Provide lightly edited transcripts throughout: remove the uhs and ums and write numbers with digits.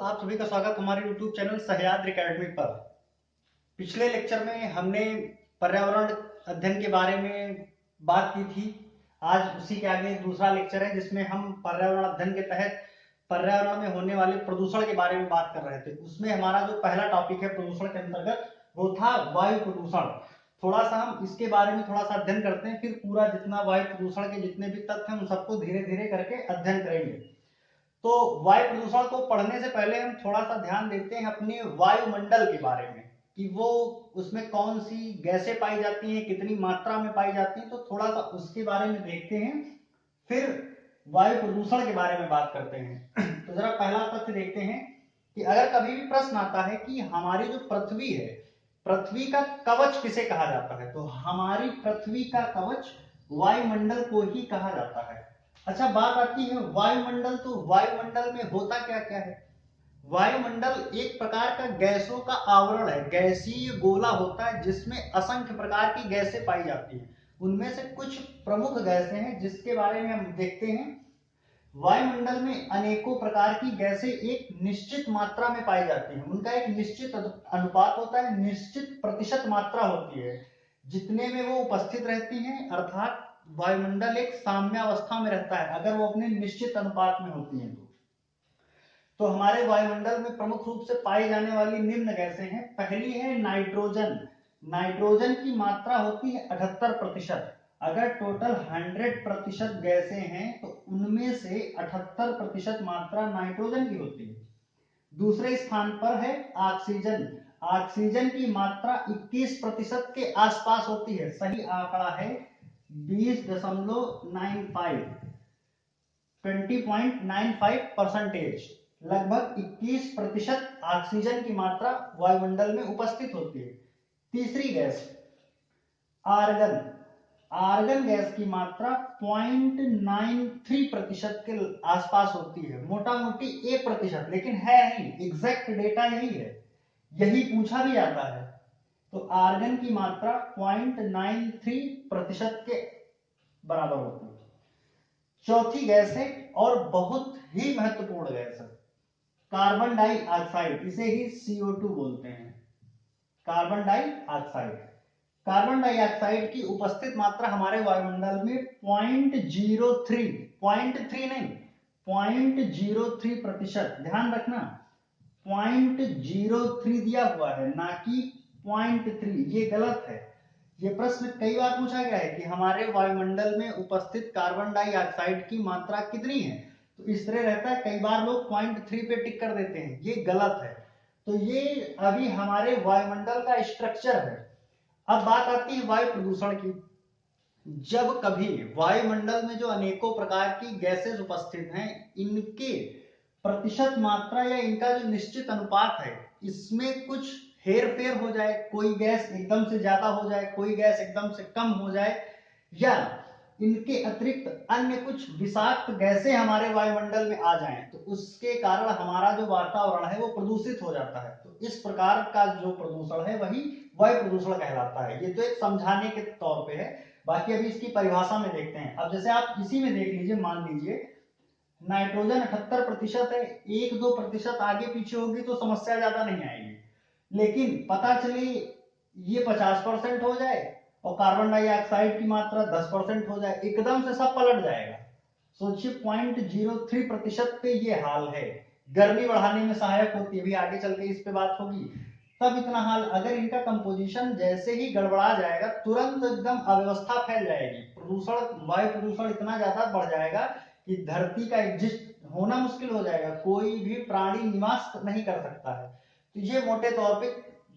आप सभी का स्वागत हमारे YouTube चैनल सह्याद्री एकेडमी पर। पिछले लेक्चर में हमने पर्यावरण अध्ययन के बारे में बात की थी। आज उसी के आगे दूसरा लेक्चर है जिसमें हम पर्यावरण अध्ययन के तहत पर्यावरण में होने वाले प्रदूषण के बारे में बात कर रहे थे। उसमें हमारा जो पहला टॉपिक है प्रदूषण के अंतर्गत वो था वायु प्रदूषण। थोड़ा सा हम इसके बारे में थोड़ा सा अध्ययन करते हैं, फिर पूरा जितना वायु प्रदूषण के जितने भी तथ्य हैं उन सबको धीरे धीरे करके अध्ययन करेंगे। तो वायु प्रदूषण को पढ़ने से पहले हम थोड़ा सा ध्यान देते हैं अपने वायुमंडल के बारे में कि वो उसमें कौन सी गैसें पाई जाती हैं, कितनी मात्रा में पाई जाती हैं। तो थोड़ा सा उसके बारे में देखते हैं, फिर वायु प्रदूषण के बारे में बात करते हैं। तो जरा पहला तथ्य देखते हैं कि अगर कभी भी प्रश्न आता है कि हमारी जो पृथ्वी है, पृथ्वी का कवच किसे कहा जाता है, तो हमारी पृथ्वी का कवच वायुमंडल को ही कहा जाता है। अच्छा, बात आती है वायुमंडल। तो वायुमंडल में होता क्या क्या है? वायुमंडल एक प्रकार का गैसों का आवरण है, गैसीय गोला होता है जिसमें असंख्य प्रकार की गैसें पाई जाती हैं। उनमें से कुछ प्रमुख गैसें हैं जिसके बारे में हम देखते हैं। वायुमंडल में अनेकों प्रकार की गैसें एक निश्चित मात्रा में पाई जाती हैं। उनका एक निश्चित अनुपात होता है, निश्चित प्रतिशत मात्रा होती है जितने में वो उपस्थित रहती हैं। अर्थात वायुमंडल एक साम्यावस्था में रहता है अगर वो अपने निश्चित अनुपात में होती हैं। तो हमारे वायुमंडल में प्रमुख रूप से पाई जाने वाली निम्न गैसें हैं। पहली है नाइट्रोजन। नाइट्रोजन की मात्रा होती है 78%। अगर टोटल 100% गैसें हैं तो उनमें से 78% मात्रा नाइट्रोजन की होती है। दूसरे स्थान पर है ऑक्सीजन। ऑक्सीजन की मात्रा 21% के आसपास होती है। सही आंकड़ा है 20.95%। लगभग 21% ऑक्सीजन की मात्रा वायुमंडल में उपस्थित होती है। तीसरी गैस आर्गन। आर्गन गैस की मात्रा 0.93% के आसपास होती है। मोटा मोटी 1%, लेकिन है नहीं, एग्जैक्ट डेटा यही है, यही पूछा भी जाता है। तो आर्गन की मात्रा 0.93% के बराबर होती है। चौथी गैस है और बहुत ही महत्वपूर्ण गैस है कार्बन डाइऑक्साइड। इसे ही CO2 बोलते हैं, कार्बन डाइऑक्साइड। कार्बन डाइऑक्साइड की उपस्थित मात्रा हमारे वायुमंडल में 0.03 नहीं 0.03%। ध्यान रखना 0.03 दिया हुआ है, ना कि 0.3। ये गलत है। ये प्रश्न कई बार पूछा गया है कि हमारे वायुमंडल में उपस्थित कार्बन डाइऑक्साइड की मात्रा कितनी है, तो इस तरह रहता है। कई बार लोग 0.3 पे टिक कर देते हैं, ये गलत है। तो ये अभी हमारे वायुमंडल का स्ट्रक्चर है। अब बात आती है वायु प्रदूषण की। जब कभी वायुमंडल में जो अनेकों प्रकार की गैसेस उपस्थित हैं, इनके प्रतिशत मात्रा या इनका जो निश्चित अनुपात है, इसमें कुछ हेर फेर हो जाए, कोई गैस एकदम से ज्यादा हो जाए, कोई गैस एकदम से कम हो जाए, या इनके अतिरिक्त अन्य कुछ विषाक्त गैसें हमारे वायुमंडल में आ जाएं, तो उसके कारण हमारा जो वातावरण है वो प्रदूषित हो जाता है। तो इस प्रकार का जो प्रदूषण है वही वायु प्रदूषण कहलाता है। ये तो एक समझाने के तौर पे है, बाकी अभी इसकी परिभाषा में देखते हैं। अब जैसे आप इसी में देख लीजिए, मान लीजिए नाइट्रोजन 78% है, 1-2% आगे पीछे होगी तो समस्या ज्यादा नहीं आएगी। लेकिन पता चले ये 50% हो जाए और कार्बन डाइऑक्साइड की मात्रा 10% हो जाए, एकदम से सब पलट जाएगा। सोचिए 0.03% पे ये हाल है। गर्मी बढ़ाने में सहायक होती है, अभी आगे चल के इस पे बात होगी। तब इतना हाल, अगर इनका कंपोजिशन जैसे ही गड़बड़ा जाएगा तुरंत एकदम अव्यवस्था फैल जाएगी। प्रदूषण, वायु प्रदूषण इतना ज्यादा बढ़ जाएगा कि धरती का एग्जिस्ट होना मुश्किल हो जाएगा, कोई भी प्राणी निवास नहीं कर सकता है। तो ये मोटे तौर पे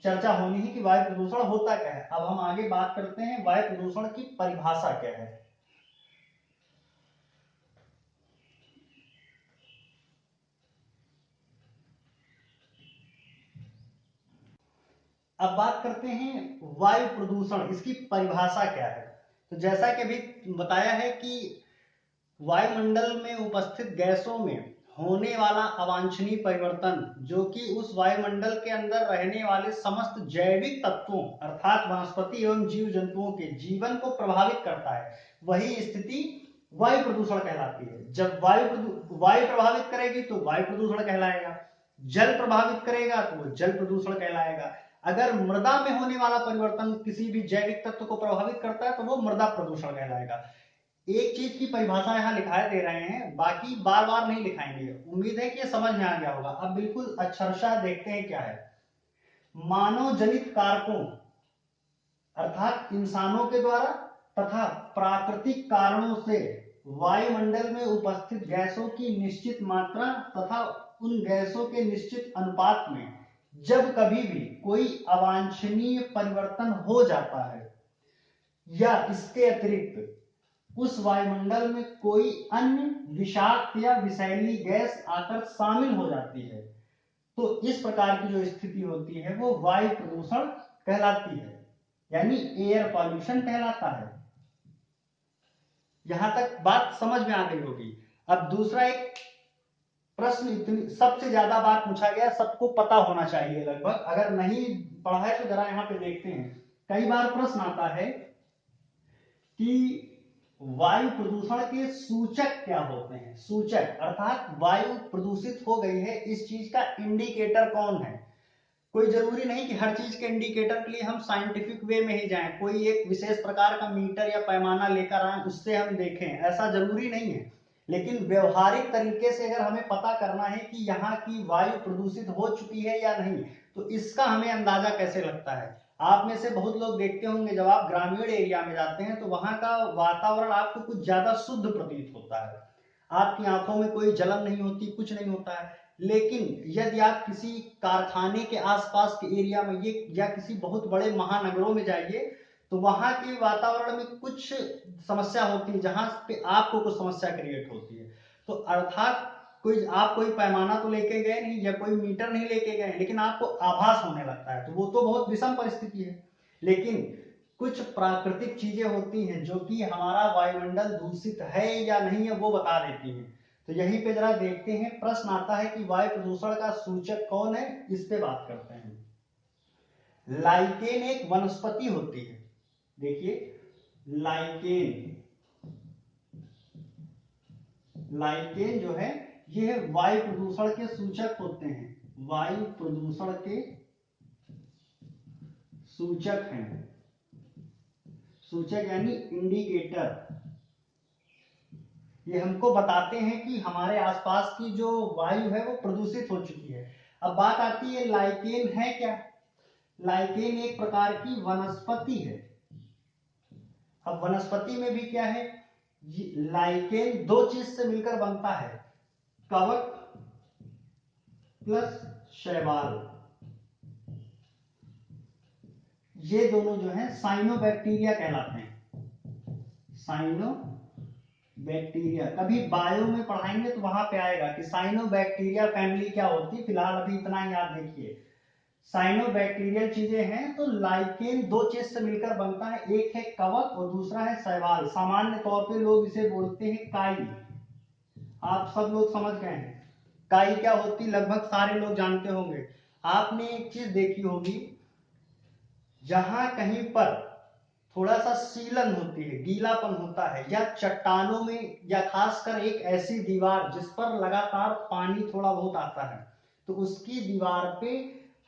चर्चा होनी है कि वायु प्रदूषण होता क्या है। अब हम आगे बात करते हैं वायु प्रदूषण की परिभाषा क्या है। अब बात करते हैं वायु प्रदूषण, इसकी परिभाषा क्या है। तो जैसा कि अभी बताया है कि वायुमंडल में उपस्थित गैसों में होने वाला अवांछनीय परिवर्तन जो कि उस वायुमंडल के अंदर रहने वाले समस्त जैविक तत्वों अर्थात वनस्पति एवं जीव जंतुओं के जीवन को प्रभावित करता है, वही स्थिति वायु प्रदूषण कहलाती है। जब वायु प्रभावित करेगी तो वायु प्रदूषण कहलाएगा। जल प्रभावित करेगा तो वो जल प्रदूषण कहलाएगा। अगर मृदा में होने वाला परिवर्तन किसी भी जैविक तत्व को प्रभावित करता है तो वो मृदा प्रदूषण कहलाएगा। एक चीज की परिभाषा यहाँ लिखाए दे रहे हैं, बाकी बार बार नहीं लिखाएंगे। उम्मीद है कि ये समझ में आ गया होगा। अब बिल्कुल अक्षरशः देखते हैं क्या है। मानव जनित कारकों अर्थात इंसानों के द्वारा तथा प्राकृतिक कारणों से वायुमंडल में उपस्थित गैसों की निश्चित मात्रा तथा उन गैसों के निश्चित अनुपात में जब कभी भी कोई अवांछनीय परिवर्तन हो जाता है या इसके अतिरिक्त उस वायुमंडल में कोई अन्य विषाक्त या विषैली गैस आकर शामिल हो जाती है, तो इस प्रकार की जो स्थिति होती है वो वायु प्रदूषण कहलाती है, यानी एयर पॉल्यूशन कहलाता है। यहां तक बात समझ में आ गई होगी। अब दूसरा एक प्रश्न, इतनी सबसे ज्यादा बात पूछा गया, सबको पता होना चाहिए लगभग, अगर नहीं पढ़ा है तो जरा यहाँ पे देखते हैं। कई बार प्रश्न आता है कि वायु प्रदूषण के सूचक क्या होते हैं। सूचक अर्थात वायु प्रदूषित हो गई है इस चीज का इंडिकेटर कौन है। कोई जरूरी नहीं कि हर चीज के इंडिकेटर के लिए हम साइंटिफिक वे में ही जाएं, कोई एक विशेष प्रकार का मीटर या पैमाना लेकर आए उससे हम देखें, ऐसा जरूरी नहीं है। लेकिन व्यवहारिक तरीके से अगर हमें पता करना है कि यहाँ की वायु प्रदूषित हो चुकी है या नहीं, तो इसका हमें अंदाजा कैसे लगता है। आप में से बहुत लोग देखते होंगे जब आप ग्रामीण एरिया में जाते हैं तो वहां का वातावरण आपको कुछ ज्यादा शुद्ध प्रतीत होता है, आपकी आंखों में कोई जलन नहीं होती, कुछ नहीं होता है। लेकिन यदि आप किसी कारखाने के आसपास के एरिया में ये या किसी बहुत बड़े महानगरों में जाइए तो वहां के वातावरण में कुछ समस्या होती है, जहां पे आपको कुछ समस्या क्रिएट होती है। तो अर्थात आप कोई पैमाना तो लेके गए नहीं या कोई मीटर नहीं लेके गए, लेकिन आपको आभास होने लगता है, तो वो तो बहुत विषम परिस्थिति है। लेकिन कुछ प्राकृतिक चीजें होती हैं जो कि हमारा वायुमंडल दूषित है या नहीं है वो बता देती हैं। तो यहीं पे जरा देखते हैं, प्रश्न आता है कि वायु प्रदूषण का सूचक कौन है, इस पे बात करते हैं। लाइकेन एक वनस्पति होती है, देखिए लाइकेन, लाइकेन जो है ये वायु प्रदूषण के सूचक होते हैं, वायु प्रदूषण के सूचक हैं। सूचक यानी इंडिकेटर, ये हमको बताते हैं कि हमारे आसपास की जो वायु है वो प्रदूषित हो चुकी है। अब बात आती है लाइकेन है क्या। लाइकेन एक प्रकार की वनस्पति है। अब वनस्पति में भी क्या है, लाइकेन दो चीज से मिलकर बनता है, कवक प्लस शैवाल। ये दोनों जो है साइनोबैक्टीरिया कहलाते हैं। साइनो बैक्टीरिया कभी बायो में पढ़ाएंगे तो वहां पे आएगा कि साइनोबैक्टीरिया फैमिली क्या होती है। फिलहाल अभी इतना याद देखिए, साइनोबैक्टीरियल चीजें हैं। तो लाइकेन दो चीज से मिलकर बनता है, एक है कवक और दूसरा है शैवाल। सामान्य तौर पे लोग इसे बोलते हैं काई। आप सब लोग समझ गए हैं काई क्या होती, लगभग सारे लोग जानते होंगे। आपने एक चीज देखी होगी, जहां कहीं पर थोड़ा सा सीलन होती है, गीलापन होता है, या चट्टानों में, या खासकर एक ऐसी दीवार जिस पर लगातार पानी थोड़ा बहुत आता है, तो उसकी दीवार पे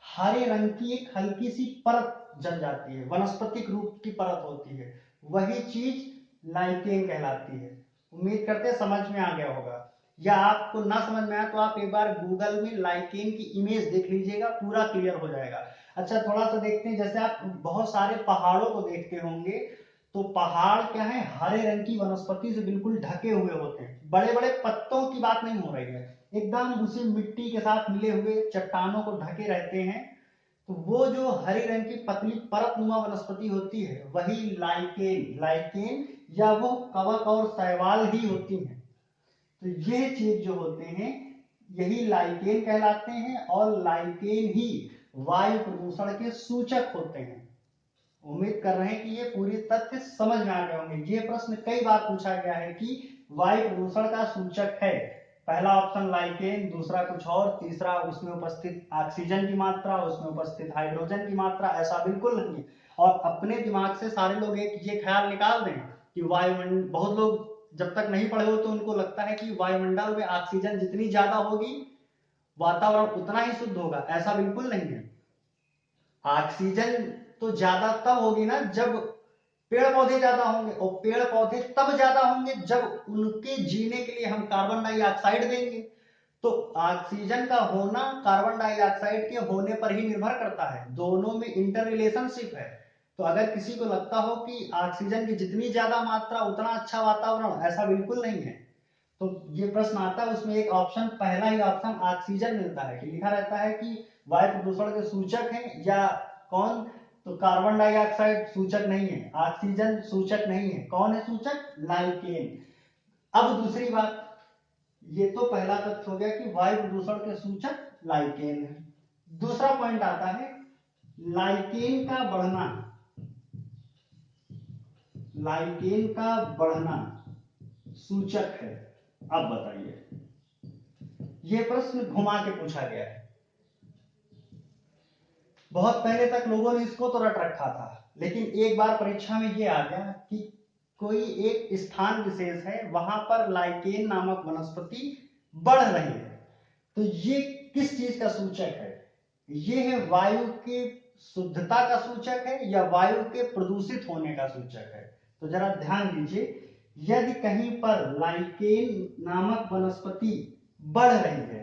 हरे रंग की एक हल्की सी परत जम जाती है, वनस्पतिक रूप की परत होती है, वही चीज लाइकेन कहलाती है। उम्मीद करते समझ में आ गया होगा। या आपको ना समझ में आया तो आप एक बार गूगल में लाइकेन की इमेज देख लीजिएगा, पूरा क्लियर हो जाएगा। अच्छा थोड़ा सा देखते हैं, जैसे आप बहुत सारे पहाड़ों को देखते होंगे तो पहाड़ क्या है, हरे रंग की वनस्पति से बिल्कुल ढके हुए होते हैं। बड़े बड़े पत्तों की बात नहीं हो रही है, एकदम उसी मिट्टी के साथ मिले हुए चट्टानों को ढके रहते हैं। तो वो जो हरे रंग की पतली परतनुमा वनस्पति होती है वही लाइकेन, लाइकेन या वो कवक और शैवाल ही होती है। तो ये चीज जो होते हैं यही लाइकेन कहलाते हैं, और लाइकेन ही वायु प्रदूषण के सूचक होते हैं। उम्मीद कर रहे हैं कि ये पूरी तथ्य समझ में आ गए होंगे। ये प्रश्न कई बार पूछा गया है कि वायु प्रदूषण का सूचक है, पहला ऑप्शन लाइकेन, दूसरा कुछ और, तीसरा उसमें उपस्थित ऑक्सीजन की मात्रा, उसमें उपस्थित हाइड्रोजन की मात्रा। ऐसा बिल्कुल नहीं है। और अपने दिमाग से सारे लोग एक ये ख्याल निकाल दें कि वायुमंडल, बहुत लोग जब तक नहीं पढ़े हो तो उनको लगता है कि वायुमंडल में ऑक्सीजन जितनी ज्यादा होगी वातावरण उतना ही शुद्ध होगा, ऐसा बिल्कुल नहीं है। ऑक्सीजन तो ज्यादा तब होगी ना जब पेड़ पौधे ज्यादा होंगे, और पेड़ पौधे तब ज्यादा होंगे जब उनके जीने के लिए हम कार्बन डाइऑक्साइड देंगे। तो ऑक्सीजन का होना कार्बन डाइऑक्साइड के होने पर ही निर्भर करता है, दोनों में इंटर रिलेशनशिप है। तो अगर किसी को लगता हो कि ऑक्सीजन की जितनी ज्यादा मात्रा उतना अच्छा वातावरण, ऐसा बिल्कुल नहीं है। तो ये प्रश्न आता है, उसमें एक ऑप्शन, पहला ही ऑप्शन ऑक्सीजन मिलता है, कि लिखा रहता है कि वायु प्रदूषण के सूचक हैं या कौन, तो कार्बन डाइऑक्साइड सूचक नहीं है, ऑक्सीजन सूचक नहीं है, कौन है सूचक? लाइकेन। अब दूसरी बात, ये तो पहला तथ्य हो गया कि वायु प्रदूषण के सूचक लाइकेन है। दूसरा पॉइंट आता है लाइकेन का बढ़ना। लाइकेन का बढ़ना सूचक है। अब बताइए, ये प्रश्न घुमा के पूछा गया है। बहुत पहले तक लोगों ने इसको तो रट रखा था, लेकिन एक बार परीक्षा में ये आ गया कि कोई एक स्थान विशेष है, वहां पर लाइकेन नामक वनस्पति बढ़ रही है। तो ये किस चीज का सूचक है? ये है वायु के शुद्धता का सूचक है या वायु के प्रदूषित होने का सूचक है? तो जरा ध्यान दीजिए, यदि कहीं पर लाइकेन नामक वनस्पति बढ़ रही है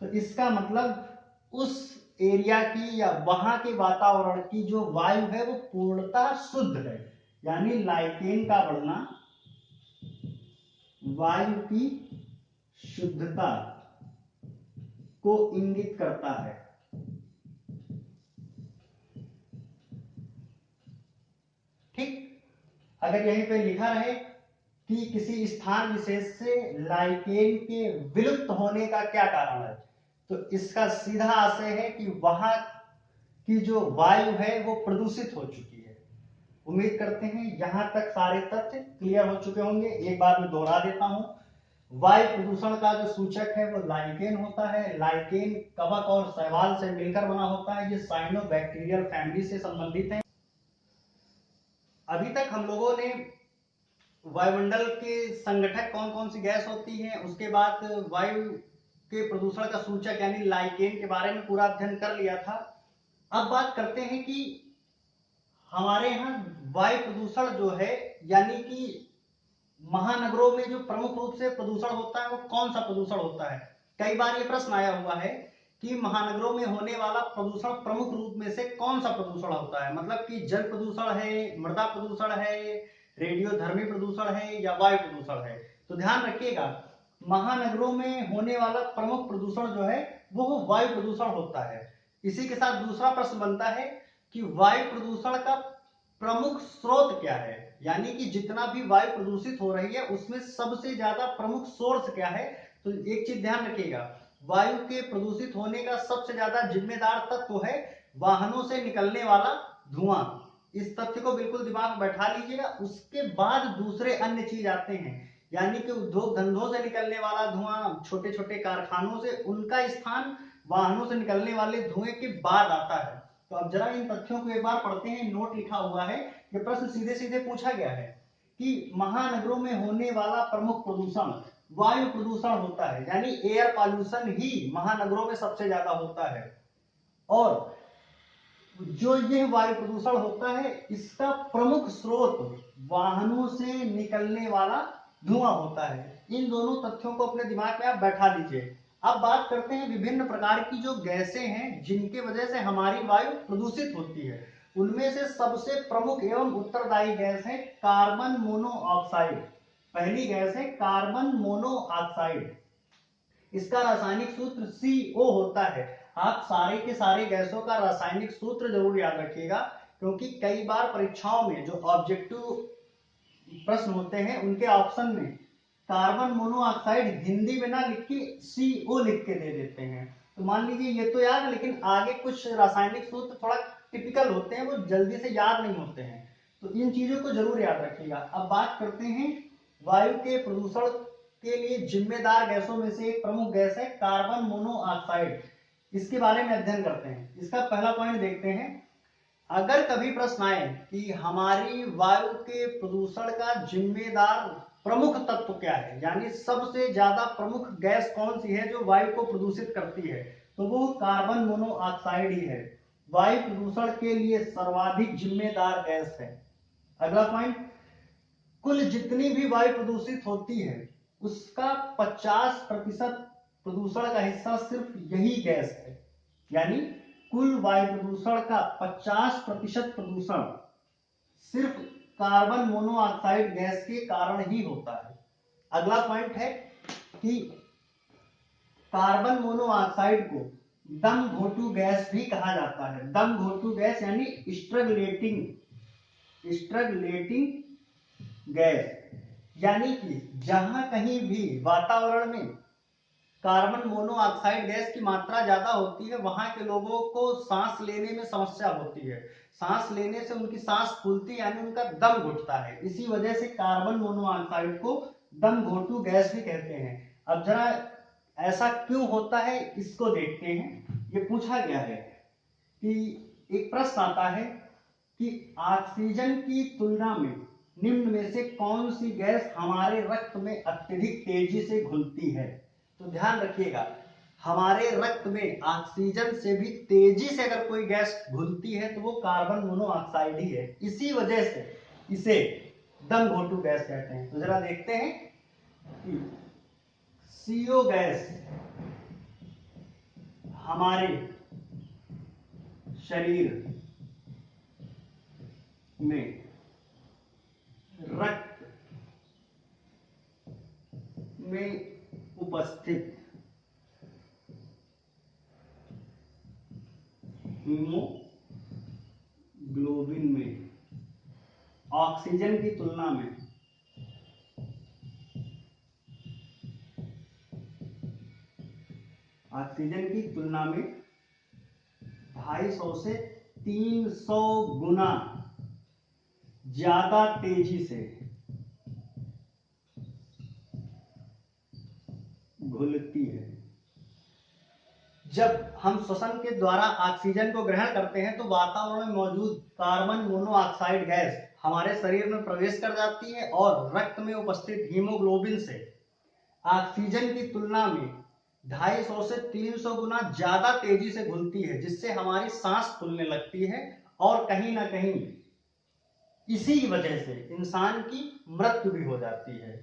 तो इसका मतलब उस एरिया की या वहां के वातावरण की जो वायु है वो पूर्णतः शुद्ध है। यानी लाइकेन का बढ़ना वायु की शुद्धता को इंगित करता है। ठीक, अगर यहीं पे लिखा रहे कि किसी स्थान विशेष से लाइकेन के विलुप्त होने का क्या कारण है, तो इसका सीधा आशय है कि वहां की जो वायु है वो प्रदूषित हो चुकी है। उम्मीद करते हैं यहां तक सारे तथ्य क्लियर हो चुके होंगे। एक बार मैं दोहरा देता हूं, वायु प्रदूषण का जो सूचक है वो लाइकेन होता है। लाइकेन कवक और शैवाल से मिलकर बना होता है। ये साइनोबैक्टीरियल फैमिली से संबंधित है। अभी तक हम लोगों ने वायुमंडल के संगठक कौन कौन सी गैस होती है, उसके बाद वायु के प्रदूषण का सूचक यानी लाइकेन के बारे में पूरा अध्ययन कर लिया था। अब बात करते हैं कि हमारे यहाँ वायु प्रदूषण जो है, यानी कि महानगरों में जो प्रमुख रूप से प्रदूषण होता है वो कौन सा प्रदूषण होता है? कई बार ये प्रश्न आया हुआ है कि महानगरों में होने वाला प्रदूषण प्रमुख रूप में से कौन सा प्रदूषण होता है, मतलब कि जल प्रदूषण है, मृदा प्रदूषण है, रेडियोधर्मी प्रदूषण है या वायु प्रदूषण है? तो ध्यान रखिएगा, महानगरों में होने वाला प्रमुख प्रदूषण जो है वो वायु प्रदूषण होता है। इसी के साथ दूसरा प्रश्न बनता है कि वायु प्रदूषण का प्रमुख स्रोत क्या है, यानी कि जितना भी वायु प्रदूषित हो रही है उसमें सबसे ज्यादा प्रमुख सोर्स क्या है? तो एक चीज ध्यान रखिएगा, वायु के प्रदूषित होने का सबसे ज्यादा जिम्मेदार तत्व है वाहनों से निकलने वाला धुआं। इस तथ्य को बिल्कुल दिमाग में बैठा लीजिएगा। उसके बाद दूसरे अन्य चीज आते हैं, यानी कि उद्योग धंधों से निकलने वाला धुआं, छोटे छोटे कारखानों से, उनका स्थान वाहनों से निकलने वाले धुएं के बाद आता है। तो अब जरा इन तथ्यों को एक बार पढ़ते हैं। नोट लिखा हुआ है, ये प्रश्न सीधे सीधे पूछा गया है कि महानगरों में होने वाला प्रमुख प्रदूषण वायु प्रदूषण होता है, यानी एयर पॉल्यूशन ही महानगरों में सबसे ज्यादा होता है। और जो यह वायु प्रदूषण होता है इसका प्रमुख स्रोत वाहनों से निकलने वाला धुआं होता है। इन दोनों तथ्यों को अपने दिमाग में आप बैठा लीजिए। अब बात करते हैं विभिन्न प्रकार की जो गैसें हैं जिनके वजह से हमारी वायु प्रदूषित होती है। उनमें से सबसे प्रमुख एवं उत्तरदायी गैस है कार्बन मोनोऑक्साइड। पहली गैस है कार्बन मोनोऑक्साइड। इसका रासायनिक सूत्र CO होता है। आप सारे के सारे गैसों का रासायनिक सूत्र जरूर याद रखिएगा, क्योंकि कई बार परीक्षाओं में जो ऑब्जेक्टिव प्रश्न होते हैं उनके ऑप्शन में कार्बन मोनोऑक्साइड हिंदी में ना लिख के CO लिख के दे देते हैं। तो मान लीजिए ये तो याद है, लेकिन आगे कुछ रासायनिक सूत्र थोड़ा टिपिकल होते हैं, वो जल्दी से याद नहीं होते हैं। तो इन चीजों को जरूर याद रखिएगा। अब बात करते हैं वायु के प्रदूषण के लिए जिम्मेदार गैसों में से एक प्रमुख गैस है कार्बन मोनोऑक्साइड। इसके बारे में अध्ययन करते हैं। इसका पहला पॉइंट देखते हैं। अगर कभी प्रश्न आए कि हमारी वायु के प्रदूषण का जिम्मेदार प्रमुख तत्व क्या है, यानी सबसे ज्यादा प्रमुख गैस कौन सी है जो वायु को प्रदूषित करती है, तो वो कार्बन मोनोऑक्साइड ही है। वायु प्रदूषण के लिए सर्वाधिक जिम्मेदार गैस है। अगला पॉइंट, कुल जितनी भी वायु प्रदूषित होती है उसका 50% प्रदूषण का हिस्सा सिर्फ यही गैस है, यानी कुल वायु प्रदूषण का 50% प्रदूषण सिर्फ कार्बन मोनोऑक्साइड गैस के कारण ही होता है। अगला पॉइंट है कि कार्बन मोनोऑक्साइड को दम घोटू गैस भी कहा जाता है। दम घोटू गैस यानी स्ट्रगलेटिंग गैस, यानी कि जहां कहीं भी वातावरण में कार्बन मोनोऑक्साइड गैस की मात्रा ज्यादा होती है वहां के लोगों को सांस लेने में समस्या होती है, सांस लेने से उनकी सांस फूलती है यानी उनका दम घुटता है। इसी वजह से कार्बन मोनोऑक्साइड को दम घोटू गैस भी कहते हैं। अब जरा ऐसा क्यों होता है इसको देखते हैं। ये पूछा गया है कि एक प्रश्न आता है कि ऑक्सीजन की तुलना में निम्न में से कौन सी गैस हमारे रक्त में अत्यधिक तेजी से घुलती है। तो ध्यान रखिएगा, हमारे रक्त में ऑक्सीजन से भी तेजी से अगर कोई गैस घुलती है तो वो कार्बन मोनोऑक्साइड ही है। इसी वजह से इसे दम घोटू गैस कहते हैं। तो जरा देखते हैं कि CO गैस हमारे शरीर में रक्त में उपस्थित हीमोग्लोबिन में ऑक्सीजन की तुलना में ऑक्सीजन की तुलना में 250 से 300 गुना ज्यादा तेजी से घुलती है। जब हम श्वसन के द्वारा ऑक्सीजन को ग्रहण करते हैं तो वातावरण में मौजूद कार्बन मोनोऑक्साइड गैस हमारे शरीर में प्रवेश कर जाती है और रक्त में उपस्थित हीमोग्लोबिन से ऑक्सीजन की तुलना में 250 से 300 गुना ज्यादा तेजी से घुलती है, जिससे हमारी सांस फूलने लगती है और कहीं ना कहीं इसी वजह से इंसान की मृत्यु भी हो जाती है।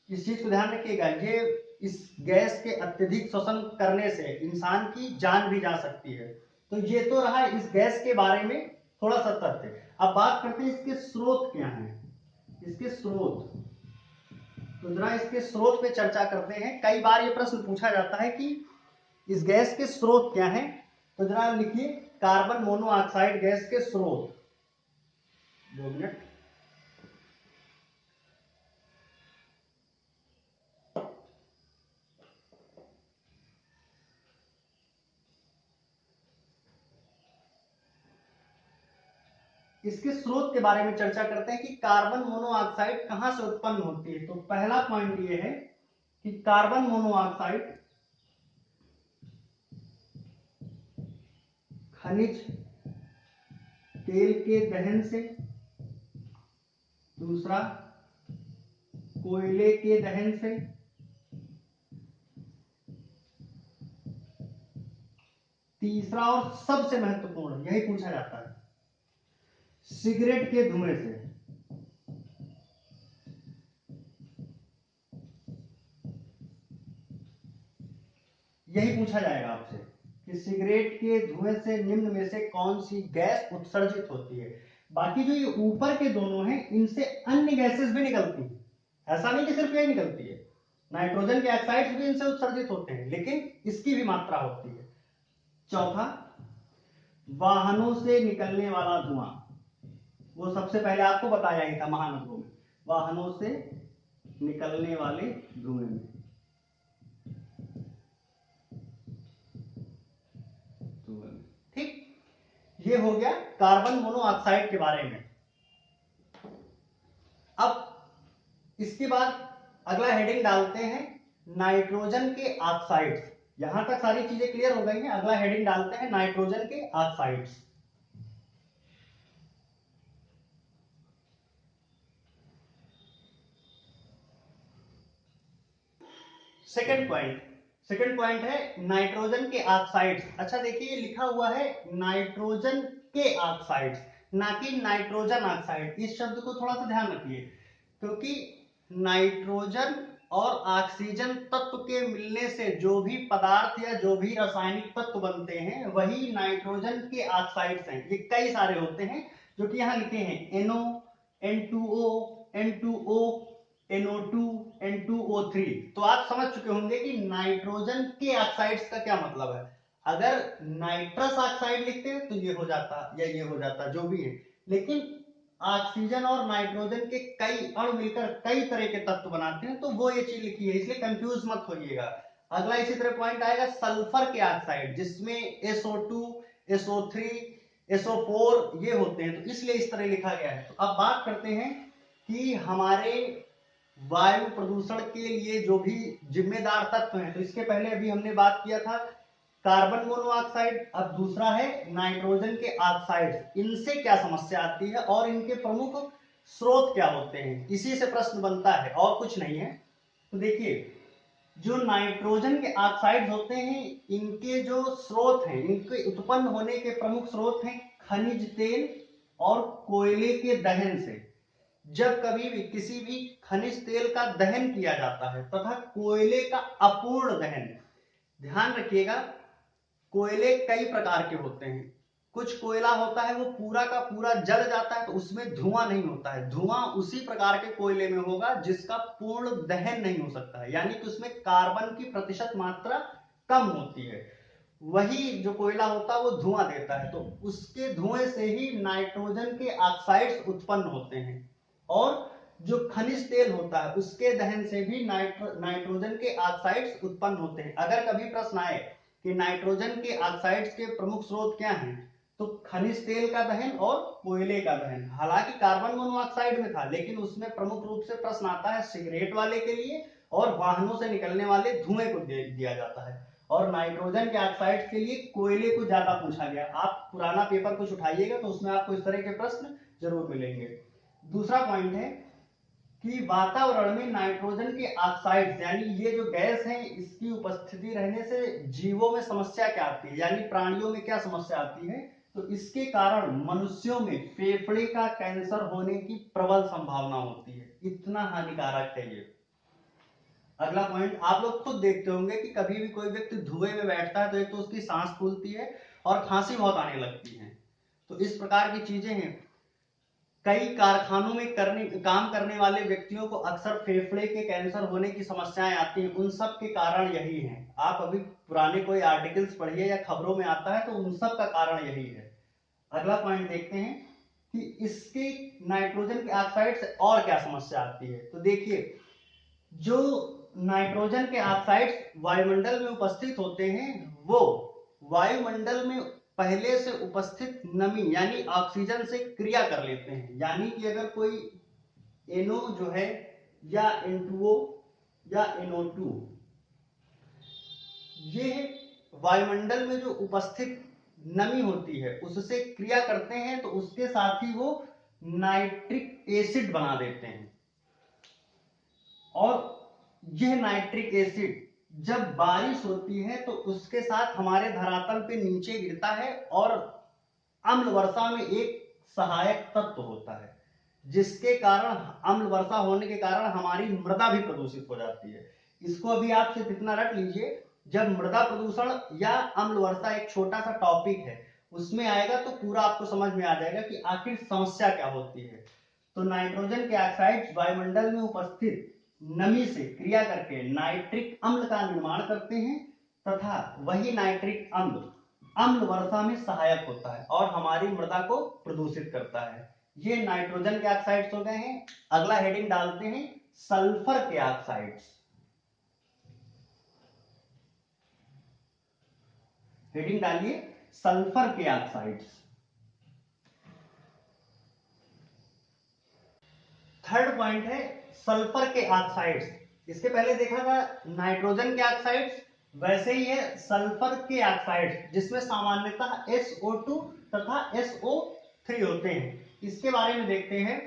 इस चीज को ध्यान रखिएगा, ये इस गैस के अत्यधिक श्वसन करने से इंसान की जान भी जा सकती है। तो ये तो रहा इस गैस के बारे में थोड़ा सा तथ्य। अब बात करते हैं इसके स्रोत क्या हैं। इसके स्रोत, तो जरा इसके स्रोत पे चर्चा करते हैं। कई बार ये प्रश्न पूछा जाता है कि इस गैस के स्रोत क्या हैं। तो जरा लिखिए कार्बन मोनोऑक्साइड गैस के स्रोत। 2 मिनट। इसके स्रोत के बारे में चर्चा करते हैं कि कार्बन मोनोऑक्साइड कहां से उत्पन्न होती है। तो पहला पॉइंट ये है कि कार्बन मोनोऑक्साइड खनिज तेल के दहन से, दूसरा कोयले के दहन से, तीसरा और सबसे महत्वपूर्ण यही पूछा जाता है सिगरेट के धुएं से। यही पूछा जाएगा आपसे कि सिगरेट के धुएं से निम्न में से कौन सी गैस उत्सर्जित होती है। बाकी जो ये ऊपर के दोनों हैं इनसे अन्य गैसेस भी निकलती हैं, ऐसा नहीं कि सिर्फ यही निकलती है, नाइट्रोजन के ऑक्साइड्स भी इनसे उत्सर्जित होते हैं, लेकिन इसकी भी मात्रा होती है। चौथा, वाहनों से निकलने वाला धुआं, वो सबसे पहले आपको बताया ही था महानगरों में, वाहनों से निकलने वाले धुएं में। ठीक, ये हो गया कार्बन मोनोऑक्साइड के बारे में। अब इसके बाद अगला हेडिंग डालते हैं नाइट्रोजन के ऑक्साइड्स। यहां तक सारी चीजें क्लियर हो गई हैं। अगला हेडिंग डालते हैं नाइट्रोजन के ऑक्साइड्स। सेकंड पॉइंट है नाइट्रोजन के ऑक्साइड्स। अच्छा देखिए, ये लिखा हुआ है नाइट्रोजन के ऑक्साइड्स, ना कि नाइट्रोजन ऑक्साइड। इस शब्द को थोड़ा सा ध्यान रखिए, क्योंकि नाइट्रोजन और ऑक्सीजन तत्व के मिलने से जो भी पदार्थ या जो भी रासायनिक तत्व बनते हैं वही नाइट्रोजन के ऑक्साइड्स हैं। ये कई सारे होते हैं जो कि यहाँ लिखे हैं, NO, N2O, N2O, NO2, N2O3। तो आप समझ चुके होंगे कि नाइट्रोजन के ऑक्साइड्स का क्या मतलब है। अगर नाइट्रस ऑक्साइड लिखते हैं तो ये हो जाता या ये हो जाता, जो भी है, लेकिन ऑक्सीजन और नाइट्रोजन के कई अणु मिलकर कई तरह के तत्व बनाते हैं, तो वो ये चीज लिखी है, इसलिए कंफ्यूज मत होइएगा। अगला इसी तरह पॉइंट आएगा सल्फर के ऑक्साइड, जिसमें SO2, SO3, SO4 ये होते हैं, तो इसलिए इस तरह लिखा गया है। तो अब बात करते हैं कि हमारे वायु प्रदूषण के लिए जो भी जिम्मेदार तत्व हैं। तो इसके पहले अभी हमने बात किया था कार्बन मोनोऑक्साइड, अब दूसरा है नाइट्रोजन के ऑक्साइड। इनसे क्या समस्या आती है और इनके प्रमुख स्रोत क्या होते हैं, इसी से प्रश्न बनता है और कुछ नहीं है। तो देखिए, जो नाइट्रोजन के ऑक्साइड होते हैं, इनके जो स्रोत हैं, इनके उत्पन्न होने के प्रमुख स्रोत हैं खनिज तेल और कोयले के दहन से। जब कभी भी किसी भी खनिज तेल का दहन किया जाता है तथा कोयले का अपूर्ण दहन, ध्यान रखिएगा, कोयले कई प्रकार के होते हैं। कुछ कोयला होता है वो पूरा का पूरा जल जाता है तो उसमें धुआं नहीं होता है, धुआं उसी प्रकार के कोयले में होगा जिसका पूर्ण दहन नहीं हो सकता है, यानी कि उसमें कार्बन की प्रतिशत मात्रा कम होती है। वही जो कोयला होता है वो धुआं देता है, तो उसके धुएं से ही नाइट्रोजन के ऑक्साइड्स उत्पन्न होते हैं। और जो खनिज तेल होता है उसके दहन से भी नाइट्रोजन के ऑक्साइड्स उत्पन्न होते हैं। अगर कभी प्रश्न आए कि नाइट्रोजन के ऑक्साइड्स के प्रमुख स्रोत क्या हैं, तो खनिज तेल का दहन और कोयले का दहन। हालांकि कार्बन मोनोऑक्साइड में था, लेकिन उसमें प्रमुख रूप से प्रश्न आता है सिगरेट वाले के लिए और वाहनों से निकलने वाले धुएं को दिया जाता है। और नाइट्रोजन के ऑक्साइड के लिए कोयले को ज्यादा पूछा गया। आप पुराना पेपर कुछ उठाइएगा तो उसमें आपको इस तरह के प्रश्न जरूर मिलेंगे। दूसरा पॉइंट है कि वातावरण में नाइट्रोजन के ऑक्साइड्स यानी ये जो गैस है, इसकी उपस्थिति रहने से जीवों में समस्या क्या आती है, यानी प्राणियों में क्या समस्या आती है। तो इसके कारण मनुष्यों में फेफड़े का कैंसर होने की प्रबल संभावना होती है, इतना हानिकारक है ये। अगला पॉइंट, आप लोग खुद देखते होंगे कि कभी भी कोई व्यक्ति धुएं में बैठता है तो एक तो उसकी सांस फूलती है और खांसी बहुत आने लगती है। तो इस प्रकार की चीजें हैं। कई कारखानों में काम करने वाले व्यक्तियों को अक्सर फेफड़े के कैंसर होने की समस्याएं आती हैं, उन सब के कारण यही है। आप अभी पुराने कोई आर्टिकल्स पढ़िए या खबरों में आता है तो उन सब का कारण यही है। अगला पॉइंट देखते हैं कि इसके नाइट्रोजन के ऑक्साइड से और क्या समस्या आती है। तो देखिए, जो नाइट्रोजन के ऑक्साइड्स वायुमंडल में उपस्थित होते हैं वो वायुमंडल में पहले से उपस्थित नमी यानी ऑक्सीजन से क्रिया कर लेते हैं। यानी कि अगर कोई NO जो है या N2O या NO2, ये वायुमंडल में जो उपस्थित नमी होती है उससे क्रिया करते हैं, तो उसके साथ ही वो नाइट्रिक एसिड बना देते हैं। और यह नाइट्रिक एसिड जब बारिश होती है तो उसके साथ हमारे धरातल पे नीचे गिरता है और अम्ल वर्षा में एक सहायक तत्व होता है, जिसके कारण अम्ल वर्षा होने के कारण हमारी मृदा भी प्रदूषित हो जाती है। इसको अभी आप सिर्फ इतना रट लीजिए, जब मृदा प्रदूषण या अम्ल वर्षा एक छोटा सा टॉपिक है उसमें आएगा तो पूरा आपको समझ में आ जाएगा कि आखिर समस्या क्या होती है। तो नाइट्रोजन के ऑक्साइड वायुमंडल में उपस्थित नमी से क्रिया करके नाइट्रिक अम्ल का निर्माण करते हैं तथा वही नाइट्रिक अम्ल अम्ल वर्षा में सहायक होता है और हमारी मृदा को प्रदूषित करता है। ये नाइट्रोजन के ऑक्साइड्स हो गए हैं। अगला हेडिंग डालते हैं सल्फर के ऑक्साइड्स। हेडिंग डालिए सल्फर के ऑक्साइड्स। थर्ड पॉइंट है सल्फर के ऑक्साइड्स। इसके पहले देखा था नाइट्रोजन के ऑक्साइड्स, वैसे ही है सल्फर के ऑक्साइड्स, जिसमें सामान्यतः SO2 तथा SO3 होते हैं। इसके बारे में देखते हैं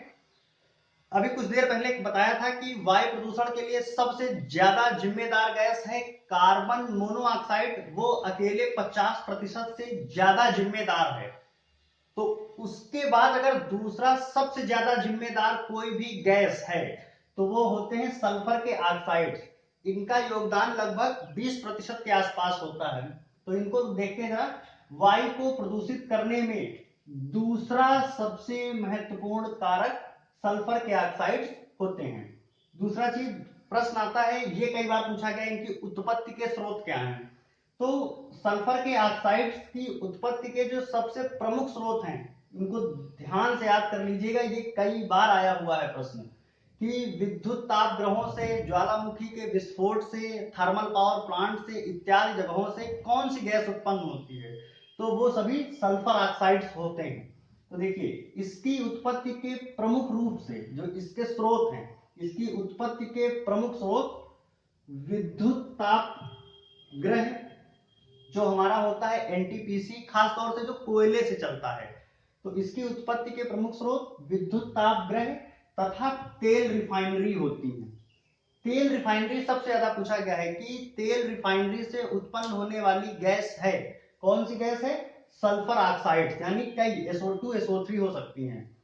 अभी कुछ देर पहले बताया था कि वायु प्रदूषण के लिए सबसे ज्यादा जिम्मेदार गैस है कार्बन मोनोऑक्साइड। वो अकेले 50% से ज्यादा जिम्मेदार है। तो उसके बाद अगर दूसरा सबसे ज्यादा जिम्मेदार कोई भी गैस है तो वो होते हैं सल्फर के ऑक्साइड। इनका योगदान लगभग 20% के आसपास होता है। तो इनको देखते हैं जरा। वायु को प्रदूषित करने में दूसरा सबसे महत्वपूर्ण कारक सल्फर के ऑक्साइड होते हैं। दूसरा चीज प्रश्न आता है, ये कई बार पूछा गया, इनकी उत्पत्ति के स्रोत क्या हैं। तो सल्फर के ऑक्साइड्स की उत्पत्ति के जो सबसे प्रमुख स्रोत हैं, इनको ध्यान से याद कर लीजिएगा। ये कई बार आया हुआ है प्रश्न कि विद्युत ताप ग्रहों से, ज्वालामुखी के विस्फोट से, थर्मल पावर प्लांट से इत्यादि जगहों से कौन सी गैस उत्पन्न होती है। तो वो सभी सल्फर ऑक्साइड्स होते हैं। तो देखिए, इसकी उत्पत्ति के प्रमुख रूप से जो इसके स्रोत हैं, इसकी उत्पत्ति के प्रमुख स्रोत विद्युत ताप ग्रह जो हमारा होता है एनटीपीसी, खासतौर से जो कोयले से चलता है। तो इसकी उत्पत्ति के प्रमुख स्रोत विद्युत ताप ग्रह तथा तेल रिफाइनरी होती है। तेल रिफाइनरी सबसे ज्यादा पूछा गया है कि तेल रिफाइनरी से उत्पन्न होने वाली गैस है, कौन सी गैस है? सल्फर ऑक्साइड, यानी कई SO2 SO3 हो सकती हैं।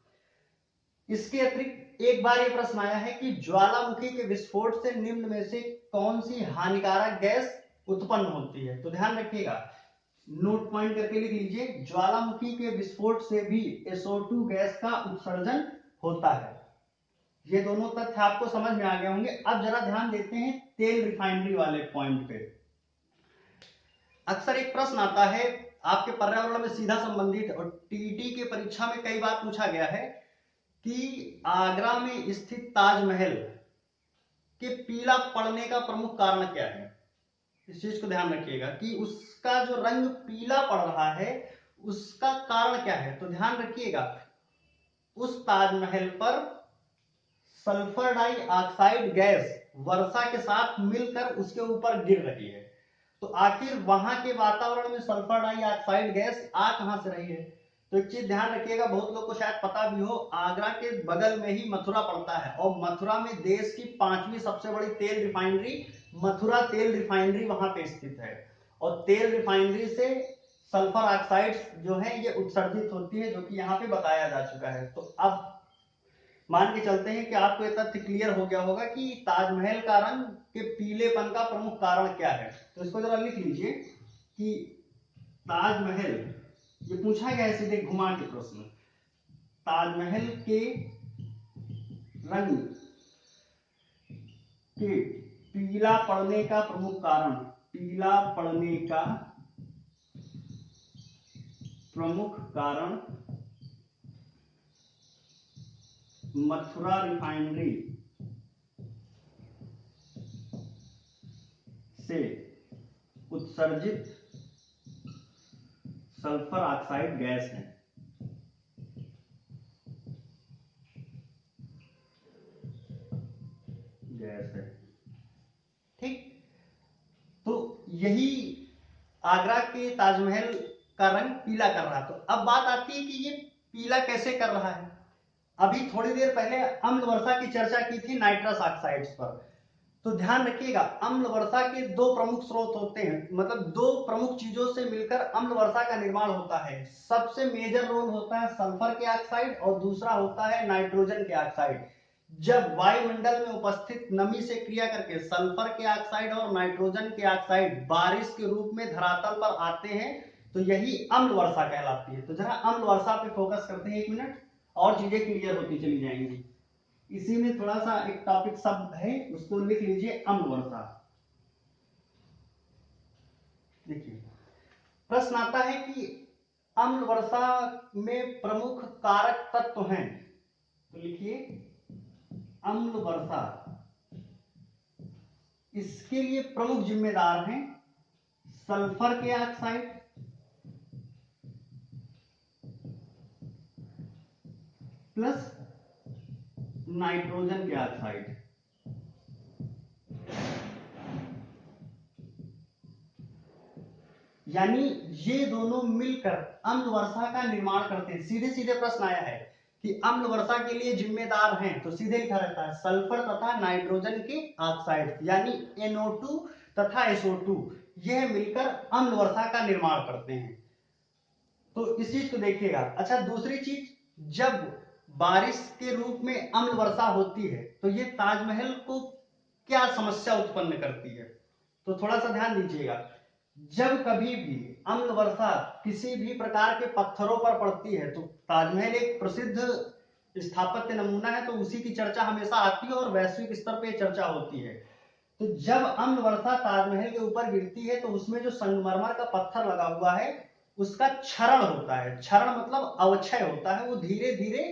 इसके अतिरिक्त एक बार ये प्रश्न आया है कि ज्वालामुखी के विस्फोट से निम्न में से कौन सी हानिकारक गैस उत्पन्न होती है। तो ध्यान रखिएगा, नोट पॉइंट करके लिख लीजिए, ज्वालामुखी के विस्फोट से भी SO2 गैस का उत्सर्जन होता है। ये दोनों तथ्य आपको समझ में आ गए होंगे। अब जरा ध्यान देते हैं तेल रिफाइनरी वाले पॉइंट पे। अक्सर एक प्रश्न आता है आपके पर्यावरण में सीधा संबंधित, और टीटी के परीक्षा में कई बार पूछा गया है कि आगरा में स्थित ताजमहल के पीला पड़ने का प्रमुख कारण क्या है। इस चीज को ध्यान रखिएगा कि उसका जो रंग पीला पड़ रहा है उसका कारण क्या है। तो ध्यान रखिएगा, उस ताजमहल पर सल्फर डाइऑक्साइड गैस वर्षा के साथ मिलकर उसके ऊपर गिर रही है। तो आखिर वहां के वातावरण में सल्फर डाइऑक्साइड गैस आ कहां से रही है। तो एक चीज ध्यान रखिएगा, बहुत लोग को शायद पता भी हो, आगरा के बगल में ही मथुरा पड़ता है और मथुरा में देश की 5वीं सबसे बड़ी तेल रिफाइनरी मथुरा तेल रिफाइनरी वहां पे स्थित है। और तेल रिफाइनरी से सल्फर ऑक्साइड्स जो है ये उत्सर्जित होती है, जो कि यहाँ पे बताया जा चुका है। तो अब मान के चलते हैं कि आपको यह तथ्य क्लियर हो गया होगा कि ताजमहल का रंग के पीलेपन का प्रमुख कारण क्या है। तो इसको जरा लिख लीजिए कि ताजमहल, ये पूछा गया है सीधे घुमा के प्रश्न, ताजमहल के रंग के पीला पड़ने का प्रमुख कारण, पीला पड़ने का प्रमुख कारण मथुरा रिफाइनरी से उत्सर्जित सल्फर ऑक्साइड गैस है। ठीक, तो यही आगरा के ताजमहल का रंग पीला कर रहा है। तो अब बात आती है कि ये पीला कैसे कर रहा है। अभी थोड़ी देर पहले अम्ल वर्षा की चर्चा की थी नाइट्रस ऑक्साइड्स पर। तो ध्यान रखिएगा, अम्ल वर्षा के दो प्रमुख स्रोत होते हैं, मतलब दो प्रमुख चीजों से मिलकर अम्ल वर्षा का निर्माण होता है। सबसे मेजर रोल होता है सल्फर के ऑक्साइड और दूसरा होता है नाइट्रोजन के ऑक्साइड। जब वायुमंडल में उपस्थित नमी से क्रिया करके सल्फर के ऑक्साइड और नाइट्रोजन के ऑक्साइड बारिश के रूप में धरातल पर आते हैं तो यही अम्ल वर्षा कहलाती है। तो जरा अम्ल वर्षा पे फोकस करते हैं 1 मिनट, और चीजें क्लियर होती चली जाएंगी। इसी में थोड़ा सा एक टॉपिक शब्द है, उसको लिख लीजिए, अम्ल वर्षा। देखिए, प्रश्न आता है कि अम्ल वर्षा में प्रमुख कारक तत्व हैं। तो लिखिए अम्ल वर्षा, इसके लिए प्रमुख जिम्मेदार हैं सल्फर के ऑक्साइड प्लस नाइट्रोजन के ऑक्साइड। यानी ये दोनों मिलकर अम्ल वर्षा का निर्माण करते हैं। सीधे सीधे प्रश्न आया है कि अम्ल वर्षा के लिए जिम्मेदार हैं, तो सीधे लिखा रहता है सल्फर तथा नाइट्रोजन के ऑक्साइड, यानी NO2 तथा SO2, यह मिलकर अम्ल वर्षा का निर्माण करते हैं। तो इस चीज को देखिएगा। अच्छा, दूसरी चीज, जब बारिश के रूप में अम्ल वर्षा होती है तो ये ताजमहल को क्या समस्या उत्पन्न करती है, तो थोड़ा सा ध्यान दीजिएगा। जब कभी भी अम्ल वर्षा किसी भी प्रकार के पत्थरों पर पड़ती है, तो ताजमहल एक प्रसिद्ध स्थापत्य नमूना है, तो उसी की चर्चा हमेशा आती है और वैश्विक स्तर पर चर्चा होती है। तो जब अम्ल वर्षा ताजमहल के ऊपर गिरती है तो उसमें जो संगमरमर का पत्थर लगा हुआ है उसका क्षरण होता है। क्षरण मतलब अवक्षय होता है, वो धीरे धीरे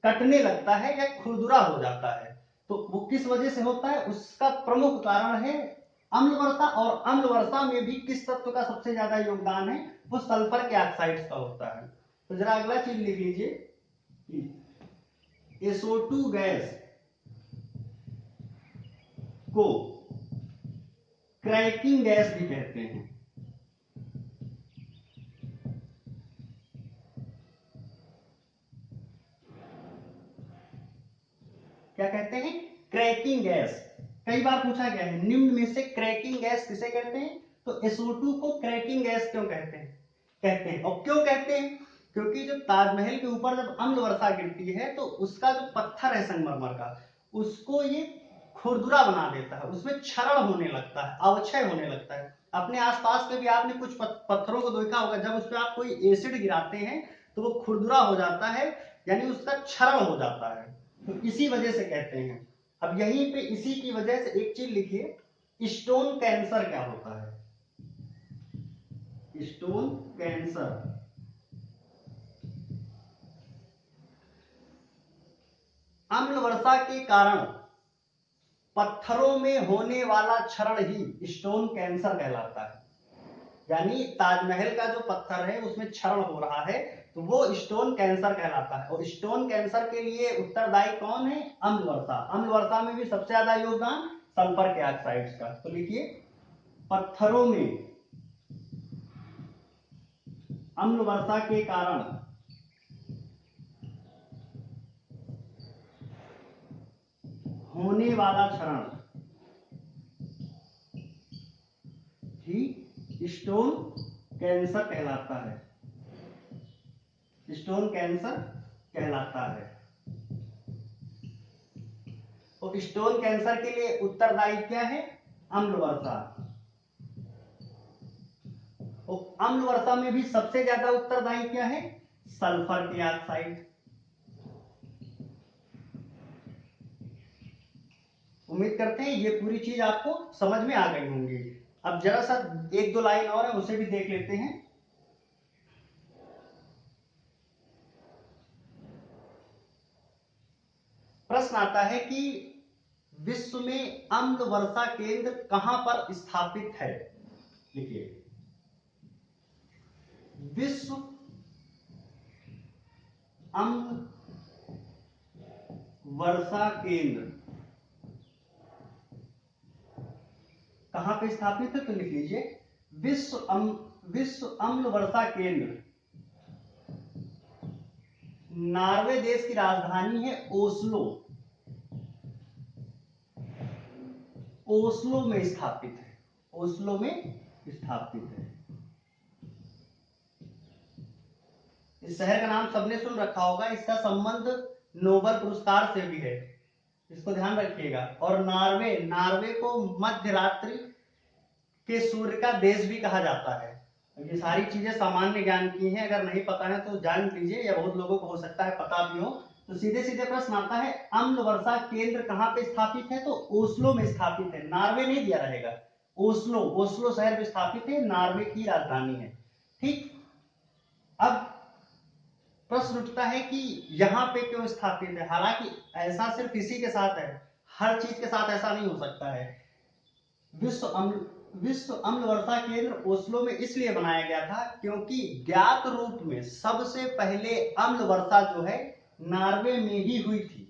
कटने लगता है या खुरदुरा हो जाता है। तो वो किस वजह से होता है, उसका प्रमुख कारण है अम्ल वर्षा। और अम्ल वर्षा में भी किस तत्व का सबसे ज्यादा योगदान है, वो सल्फर के ऑक्साइड्स का होता है। तो जरा अगला चीज लिख लीजिए, SO2 गैस को क्रैकिंग गैस भी कहते हैं। क्या कहते हैं, क्रैकिंग गैस। कई बार पूछा गया है निम्न में से क्रैकिंग गैस किसे कहते हैं, तो SO2 को क्रैकिंग गैस क्यों कहते हैं और क्यों कहते हैं, क्योंकि जब ताजमहल के ऊपर जब अम्ल वर्षा गिरती है तो उसका जो पत्थर है संगमरमर का, उसको ये खुरदुरा बना देता है, उसमें क्षरण होने लगता है, अवक्षय होने लगता है। अपने आसपास में भी आपने कुछ पत्थरों को देखा होगा, जब उस पर आप कोई एसिड गिराते हैं तो वो खुरदुरा हो जाता है, यानी उसका क्षरण हो जाता है, तो इसी वजह से कहते हैं। अब यहीं पे इसी की वजह से एक चीज लिखिए, स्टोन कैंसर क्या होता है। स्टोन कैंसर अम्ल वर्षा के कारण पत्थरों में होने वाला क्षरण ही स्टोन कैंसर कहलाता है। यानी ताजमहल का जो पत्थर है उसमें क्षरण हो रहा है तो वो स्टोन कैंसर कहलाता है। और स्टोन कैंसर के लिए उत्तरदायी कौन है, अम्ल वर्षा। अम्ल वर्षा में भी सबसे ज्यादा योगदान सल्फर के ऑक्साइड्स का। तो लिखिए, पत्थरों में अम्ल वर्षा के कारण होने वाला क्षरण ही स्टोन कैंसर कहलाता है। स्टोन कैंसर कहलाता है। तो स्टोन कैंसर के लिए उत्तरदायी क्या है, अम्ल वर्षा। और अम्ल वर्षा में भी सबसे ज्यादा उत्तरदायी क्या है, सल्फर के ऑक्साइड। उम्मीद करते हैं ये पूरी चीज आपको समझ में आ गई होंगी। अब जरा सा एक दो लाइन और है उसे भी देख लेते हैं। प्रश्न आता है कि विश्व में अम्ल वर्षा केंद्र कहां पर स्थापित है। लिखिए, विश्व अम्ल वर्षा केंद्र कहां पे स्थापित है, तो लिख लीजिए, विश्व अम्ल वर्षा केंद्र नॉर्वे देश की राजधानी है ओस्लो, ओस्लो में स्थापित है। ओस्लो में स्थापित है। इस शहर का नाम सबने सुन रखा होगा, इसका संबंध नोबेल पुरस्कार से भी है, इसको ध्यान रखिएगा। और नॉर्वे को मध्य रात्रि के सूर्य का देश भी कहा जाता है। ये सारी चीजें सामान्य ज्ञान की हैं, अगर नहीं पता है तो जान लीजिए, या बहुत लोगों को हो सकता है पता भी हो। तो सीधे सीधे प्रश्न आता है, अम्ल वर्षा केंद्र कहां पे स्थापित है, तो ओस्लो में स्थापित है। नॉर्वे नहीं दिया रहेगा, ओस्लो शहर में स्थापित है, नॉर्वे की राजधानी है। ठीक, अब प्रश्न उठता है कि यहां पे क्यों स्थापित है। हालांकि ऐसा सिर्फ इसी के साथ है, हर चीज के साथ ऐसा नहीं हो सकता है। विश्व अम्ल वर्षा केंद्र ओस्लो में इसलिए बनाया गया था क्योंकि ज्ञात रूप में सबसे पहले अम्ल वर्षा जो है नॉर्वे में ही हुई थी।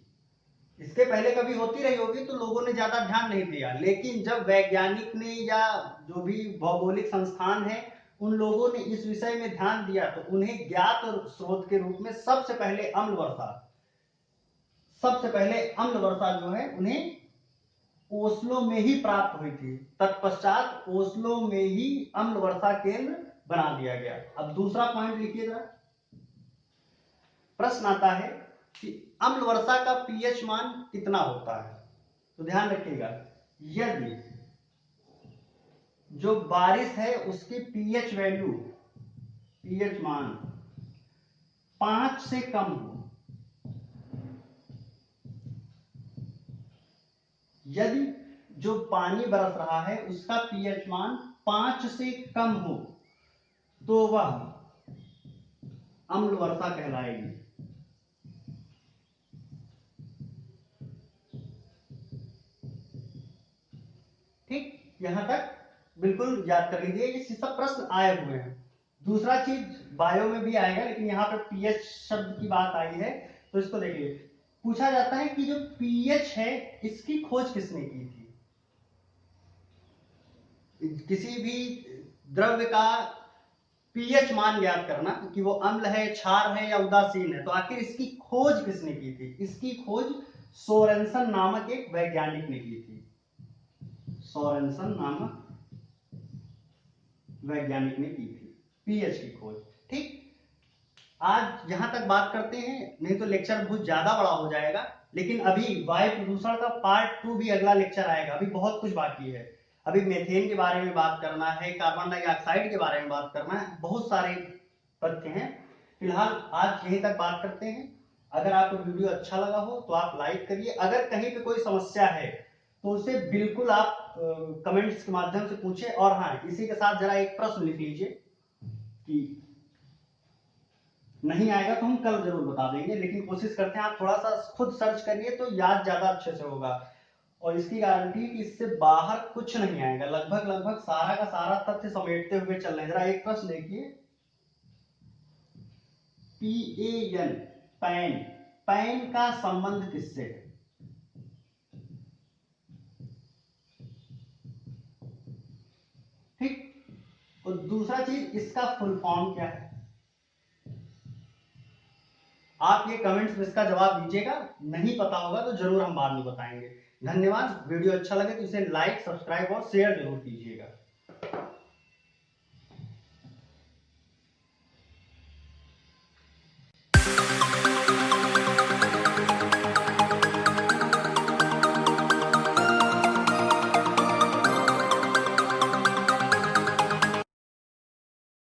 इसके पहले कभी होती रही होगी तो लोगों ने ज्यादा ध्यान नहीं दिया, लेकिन जब वैज्ञानिक ने या जो भी भौगोलिक संस्थान है उन लोगों ने इस विषय में ध्यान दिया तो उन्हें ज्ञात स्रोत के रूप में सबसे पहले अम्ल वर्षा जो है उन्हें ओस्लो में ही प्राप्त हुई थी। तत्पश्चात ओस्लो में ही अम्ल वर्षा केंद्र बना दिया गया। अब दूसरा पॉइंट लिखिएगा। प्रश्न आता है कि अम्ल वर्षा का पीएच मान कितना होता है। तो ध्यान रखिएगा, यदि जो बारिश है उसकी पीएच वैल्यू, पीएच मान 5 से कम हो, यदि जो पानी बरस रहा है उसका पीएच मान 5 से कम हो तो वह अम्ल वर्षा कहलाएगी। ठीक, यहां तक बिल्कुल याद कर लीजिए, ये सब प्रश्न आए हुए हैं। दूसरा चीज बायो में भी आएगा, लेकिन यहाँ पे पीएच शब्द की बात आई है तो इसको देखिए। पूछा जाता है कि जो पीएच है इसकी खोज किसने की थी। किसी भी द्रव्य का पीएच मान ज्ञात करना कि वो अम्ल है, क्षार है या उदासीन है, तो आखिर इसकी खोज किसने की थी। इसकी खोज सोरेनसन नामक एक वैज्ञानिक ने की थी। सोरेनसन नामक वैज्ञानिक ने की थी पीएच की खोज। ठीक, आज यहां तक बात करते हैं, नहीं तो लेक्चर बहुत ज्यादा बड़ा हो जाएगा। लेकिन अभी वायु प्रदूषण का पार्ट 2 भी अगला लेक्चर आएगा, अभी बहुत कुछ बाकी है। अभी मीथेन के बारे में बात करना है, कार्बन डाइऑक्साइड के बारे में बात करना है, बहुत सारे तथ्य हैं। फिलहाल आज यहीं तक बात करते हैं। अगर आपको वीडियो अच्छा लगा हो तो आप लाइक करिए। अगर कहीं पे कोई समस्या है तो उसे बिल्कुल आप कमेंट्स के माध्यम से पूछे। और हाँ, इसी के साथ जरा एक प्रश्न लिख लीजिए कि नहीं आएगा तो हम कल जरूर बता देंगे, लेकिन कोशिश करते हैं आप थोड़ा सा खुद सर्च करिए तो याद ज्यादा अच्छे से होगा। और इसकी गारंटी कि इससे बाहर कुछ नहीं आएगा, लगभग सारा का सारा तथ्य समेटते हुए चल रहे हैं। जरा एक प्रश्न देखिए, PAN, पैन, पैन का संबंध किससे है। ठीक, और दूसरा चीज, इसका फुल फॉर्म क्या है। आप ये कमेंट्स में इसका जवाब दीजिएगा, नहीं पता होगा तो जरूर हम बाद में बताएंगे। धन्यवाद। वीडियो अच्छा लगे तो इसे लाइक, सब्सक्राइब और शेयर जरूर कीजिए।